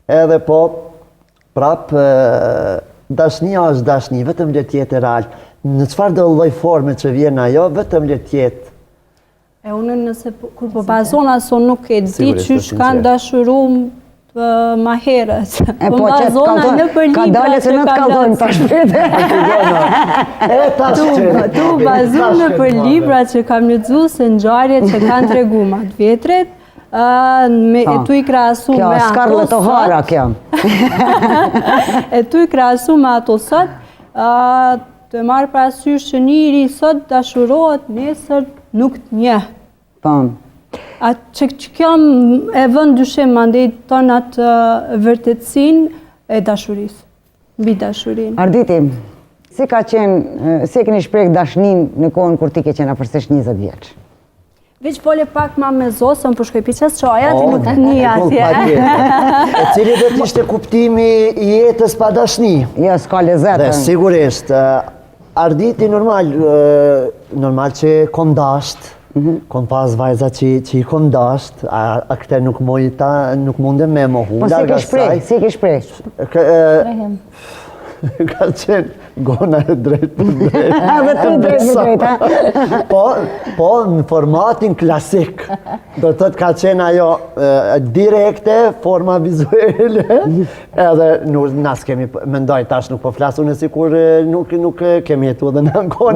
Edhe po, prap, dashnia është dashni, vetëm le tjetë real. Në çfarë do lloj forme që vjen ajo, vetëm le tjetë. E unë nëse kur po bazon aso nuk e di qysh kanë dashurum ma herët. Po bazona në për libra. Ka dalë se në të kallojmë tash shpete. Tu bazon në për libra që kam lexuar se ngjarjet që kanë treguar më të vjetret, e tu i krahasu me ato. Kjo Scarlett O'Hara kjo. E tu i krahasu me ato sot, të marrë parasysh që njëri sot dashurohet, nesër nuk të njeh. A që kjo e vën dyshim mandej ton atë vërtetësinë e dashurisë, mbi dashurinë. Arditi, si ka qenë, si e keni shpreh dashnin në kohën kur ti ke qenë afërsisht 20 vjeç? Veç fole pak ma me zosën, për shkoj piqes qoja, ti nuk të një atje. E cili do t'ishte kuptimi i jetës pa dashni. Jo, s'ka lezetën. Dhe sigurisht, Arditi normal që kom dasht, kom pas vajza që i kom dasht, a këte nuk mundem me mohu. Po si ke shprej? Ka qenë gona e drejt për drejt. Dhe tu drejt për drejt, ha? Po, në formatin klasik. Do të të ka qenë ajo direkte, forma vizuele, edhe nas kemi, mendoj tash nuk po flasu nësi kur nuk kemi jetu edhe në ankone.